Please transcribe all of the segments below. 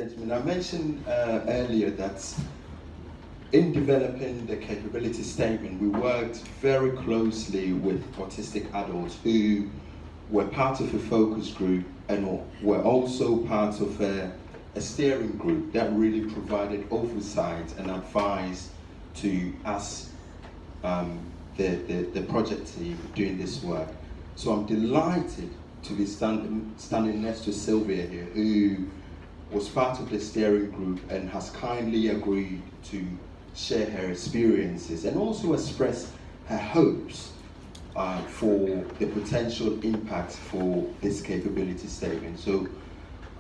Gentlemen, I mentioned earlier that in developing the capability statement, we worked very closely with autistic adults who were part of a focus group and were also part of a steering group that really provided oversight and advice to us, the project team doing this work. So I'm delighted to be standing next to Sylvia here, who was part of the steering group and has kindly agreed to share her experiences and also express her hopes for the potential impact for this capability statement. So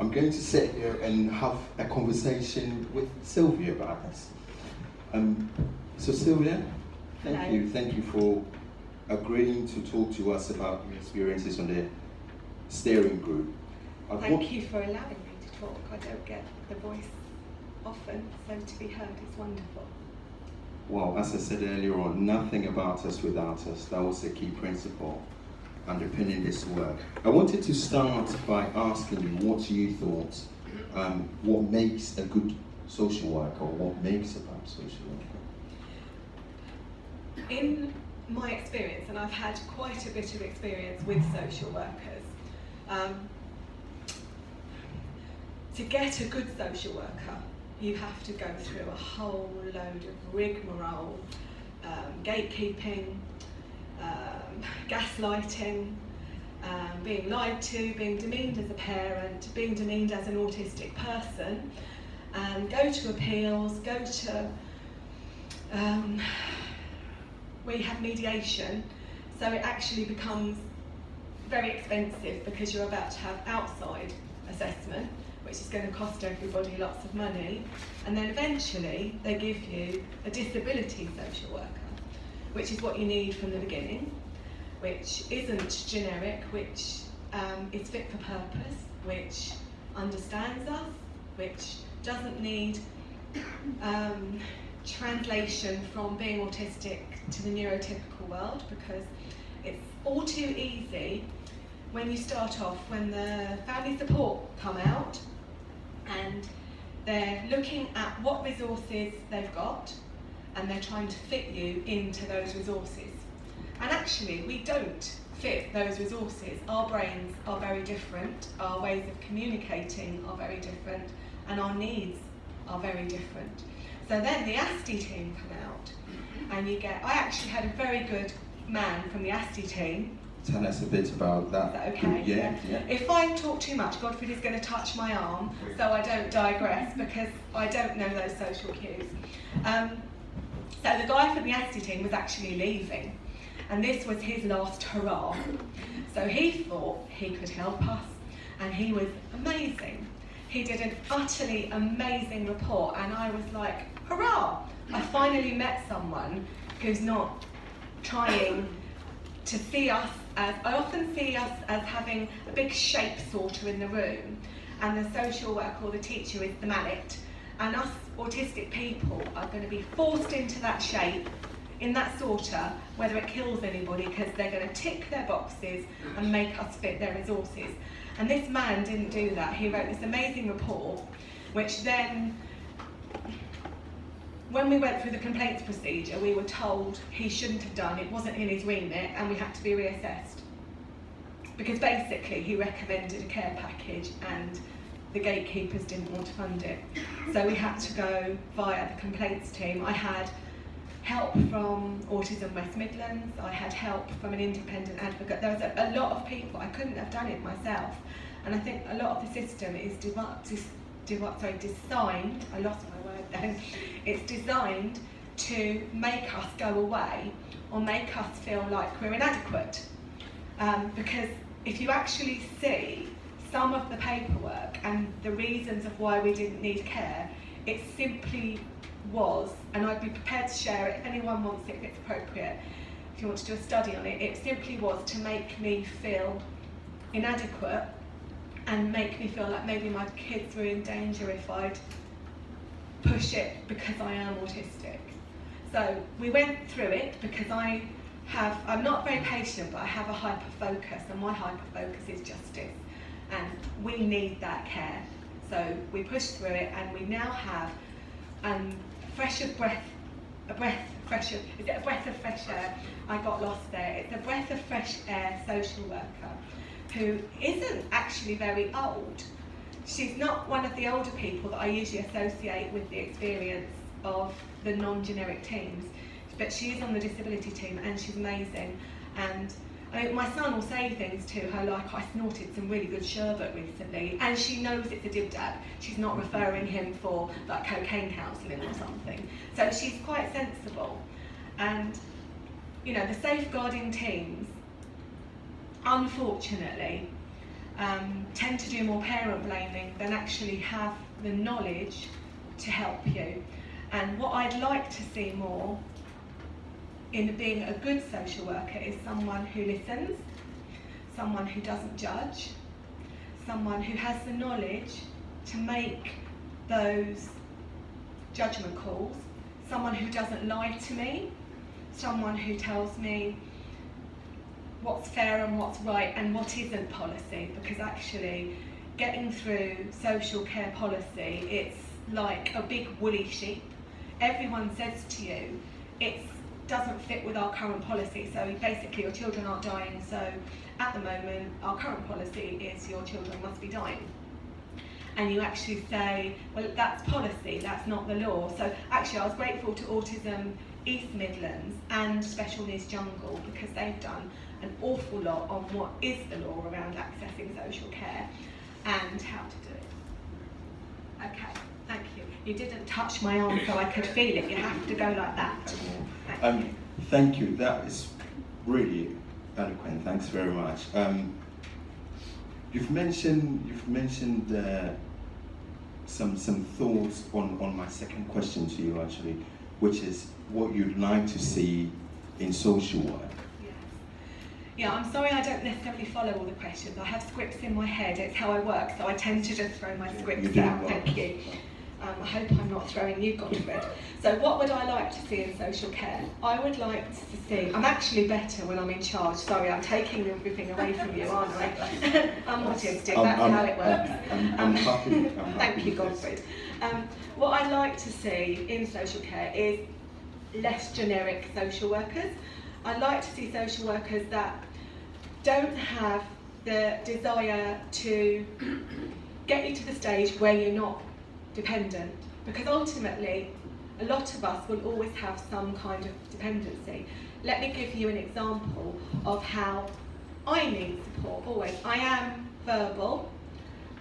I'm going to sit here and have a conversation with Sylvia about this. So Sylvia, thank you for agreeing to talk to us about your experiences on the steering group. Thank you for allowing me to talk. I don't get the voice often, so to be heard is wonderful. Well, as I said earlier on, nothing about us without us. That was a key principle underpinning this work. I wanted to start by asking you what you thought, what makes a good social worker, or what makes a bad social worker? In my experience, and I've had quite a bit of experience with social workers, to get a good social worker, you have to go through a whole load of rigmarole, gatekeeping, gaslighting, being lied to, being demeaned as a parent, being demeaned as an autistic person, and go to appeals, go to we have mediation, so it actually becomes very expensive because you're about to have outside assessment, which is going to cost everybody lots of money, and then eventually they give you a disability social worker, which is what you need from the beginning, which isn't generic, which is fit for purpose, which understands us, which doesn't need translation from being autistic to the neurotypical world, because it's all too easy when you start off, when the family support come out and they're looking at what resources they've got and they're trying to fit you into those resources. And actually, we don't fit those resources. Our brains are very different, our ways of communicating are very different, and our needs are very different. So then the ASTI team come out, and I actually had a very good man from the ASTI team. Tell us a bit about that. Is that okay? Yeah. If I talk too much, Godfrey is going to touch my arm, so I don't digress, because I don't know those social cues. So the guy from the ASTI team was actually leaving, and this was his last hurrah. So he thought he could help us, and he was amazing. He did an utterly amazing report, and I was like, hurrah! I finally met someone who's not trying to see us as, I often see us as having a big shape sorter in the room, and the social worker or the teacher is the mallet, and us autistic people are going to be forced into that shape, in that sorter, whether it kills anybody, because they're going to tick their boxes and make us fit their resources. And this man didn't do that. He wrote this amazing report, which then, when we went through the complaints procedure, we were told he shouldn't have done, it wasn't in his remit, and we had to be reassessed. Because basically he recommended a care package and the gatekeepers didn't want to fund it. So we had to go via the complaints team. I had help from Autism West Midlands, I had help from an independent advocate. There was a lot of people, I couldn't have done it myself. And I think a lot of the system is designed, I lost my word then, it's designed to make us go away or make us feel like we're inadequate. Because if you actually see some of the paperwork and the reasons of why we didn't need care, it simply was, and I'd be prepared to share it if anyone wants it, if it's appropriate, if you want to do a study on it, it simply was to make me feel inadequate and make me feel like maybe my kids were in danger if I'd push it because I am autistic. So we went through it because I'm not very patient, but I have a hyper-focus, and my hyper-focus is justice, and we need that care. So we pushed through it, and we now have is it a breath of fresh air? I got lost there. It's a breath of fresh air social worker who isn't actually very old. She's not one of the older people that I usually associate with the experience of the non-generic teams, but she is on the disability team and she's amazing. And my son will say things to her like, I snorted some really good sherbet recently, and she knows it's a dib-dab. She's not referring him for like cocaine counselling or something. So she's quite sensible. And you know, the safeguarding teams, unfortunately, tend to do more parent blaming than actually have the knowledge to help you. And what I'd like to see more in being a good social worker is someone who listens, someone who doesn't judge, someone who has the knowledge to make those judgment calls, someone who doesn't lie to me, someone who tells me what's fair and what's right and what isn't policy, because actually getting through social care policy, it's like a big woolly sheep. Everyone says to you, it doesn't fit with our current policy, so basically your children aren't dying, so at the moment our current policy is your children must be dying. And you actually say, well, that's policy, that's not the law. So actually I was grateful to Autism East Midlands and Special Needs Jungle, because they've done an awful lot on what is the law around accessing social care and how to do it. Okay, thank you. You didn't touch my arm so I could feel it. You have to go like that. Thank you. That is really eloquent. Thanks very much. You've mentioned some thoughts on my second question to you, actually, which is what you'd like to see in social work. Yes. Yeah, I'm sorry I don't necessarily follow all the questions. I have scripts in my head. It's how I work, so I tend to just throw my scripts out. Well. Thank you. I hope I'm not throwing you, Godfred. So what would I like to see in social care? I would like to see, I'm actually better when I'm in charge. Sorry, I'm taking everything away from you, aren't I? I'm autistic, that's how it works. I'm happy. Thank you, Godfred. What I'd like to see in social care is less generic social workers. I'd like to see social workers that don't have the desire to get you to the stage where you're not dependent, because ultimately a lot of us will always have some kind of dependency. Let me give you an example of how I need support always. I am verbal,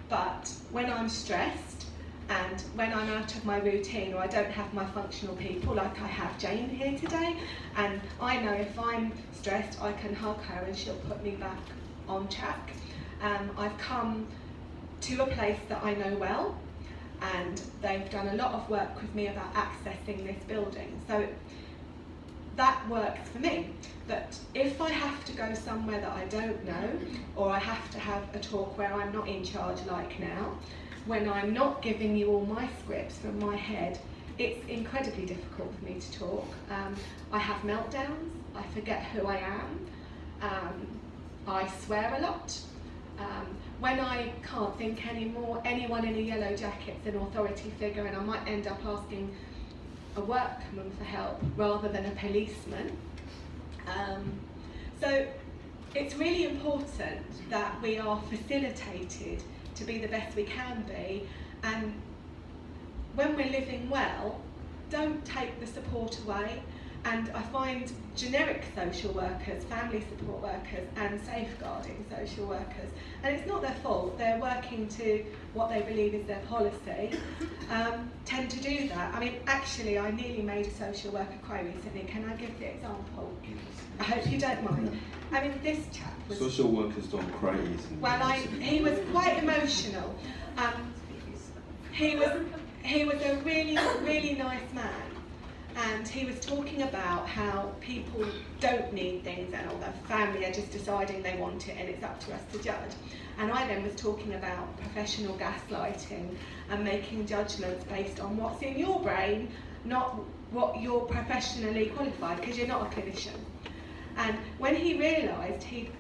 but when I'm stressed and when I'm out of my routine or I don't have my functional people, like I have Jane here today, and I know if I'm stressed I can hug her and she'll put me back on track. I've come to a place that I know well, and they've done a lot of work with me about accessing this building. So that works for me. But if I have to go somewhere that I don't know, or I have to have a talk where I'm not in charge like now, when I'm not giving you all my scripts from my head, it's incredibly difficult for me to talk. I have meltdowns, I forget who I am, I swear a lot. When I can't think anymore, anyone in a yellow jacket's an authority figure, and I might end up asking a workman for help rather than a policeman. So it's really important that we are facilitated to be the best we can be, and when we're living well, don't take the support away. And I find generic social workers, family support workers and safeguarding social workers, and it's not their fault, they're working to what they believe is their policy, tend to do that. I mean, actually I nearly made a social worker cry recently. Can I give the example? I hope you don't mind. I mean, this chap was... Social workers don't cry easily. Well, he was quite emotional. He was a really, really nice man. And he was talking about how people don't need things and all their family are just deciding they want it and it's up to us to judge. And I then was talking about professional gaslighting and making judgments based on what's in your brain, not what you're professionally qualified, because you're not a clinician. And when he realised he'd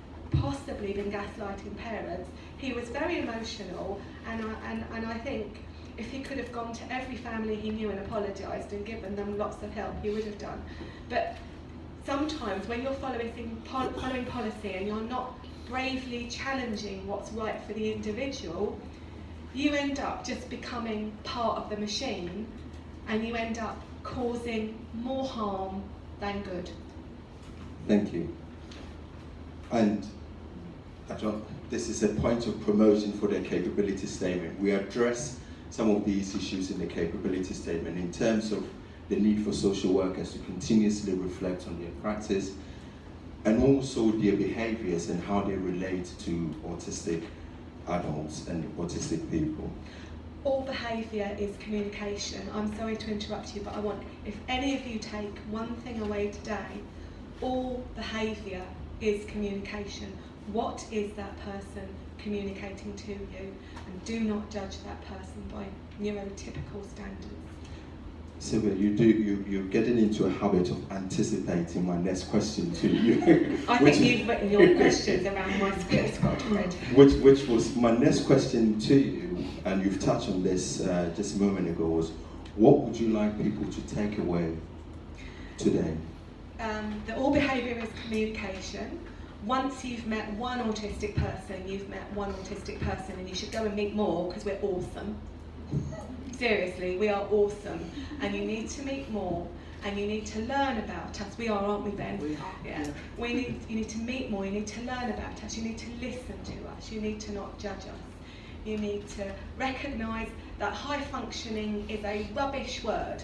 possibly been gaslighting parents, He was very emotional, and I think if he could have gone to every family he knew and apologised and given them lots of help, he would have done. But sometimes when you're following policy and you're not bravely challenging what's right for the individual, you end up just becoming part of the machine, and you end up causing more harm than good. Thank you. And this is a point of promotion for the capability statement. We address some of these issues in the capability statement in terms of the need for social workers to continuously reflect on their practice and also their behaviors and how they relate to autistic adults and autistic people. All behaviour is communication. I'm sorry to interrupt you, but I want, if any of you take one thing away today, all behaviour is communication. What is that person communicating to you? And do not judge that person by neurotypical standards. Sylvia, you're getting into a habit of anticipating my next question to you. I think you've written your questions around my script, Scott, Fred. Which was my next question to you, and you've touched on this just a moment ago, was what would you like people to take away today? That all behaviour is communication. Once you've met one autistic person, you've met one autistic person, and you should go and meet more because we're awesome. Seriously, we are awesome, and you need to meet more, and you need to learn about us. We are, aren't we, Ben? We are. Yeah. You need to meet more. You need to learn about us. You need to listen to us. You need to not judge us. You need to recognise that high functioning is a rubbish word.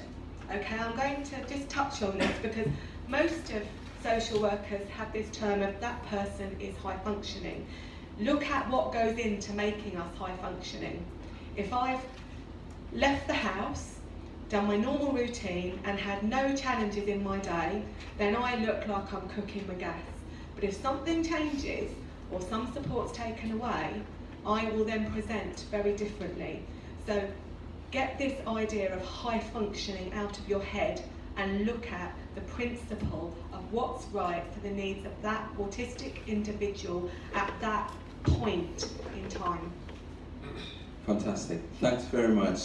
Okay, I'm going to just touch on this because most of social workers have this term of that person is high functioning. Look at what goes into making us high functioning. If I've left the house, done my normal routine and had no challenges in my day, then I look like I'm cooking with gas. But if something changes or some support's taken away, I will then present very differently. So get this idea of high functioning out of your head and look at the principle of what's right for the needs of that autistic individual at that point in time. Fantastic. Thanks very much.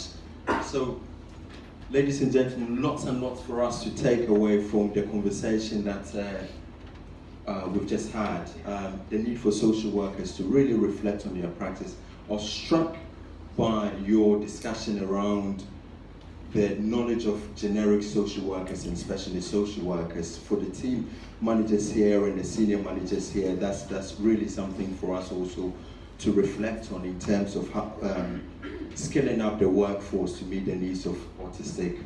So, ladies and gentlemen, lots and lots for us to take away from the conversation that we've just had. The need for social workers to really reflect on their practice. I was struck by your discussion around the knowledge of generic social workers and specialist social workers. For the team managers here and the senior managers here, that's really something for us also to reflect on in terms of how, scaling up the workforce to meet the needs of autistic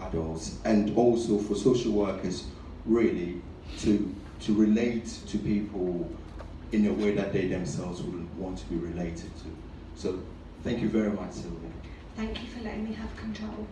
adults, and also for social workers really to relate to people in a way that they themselves would want to be related to. So thank you very much, Sylvia. Thank you for letting me have control.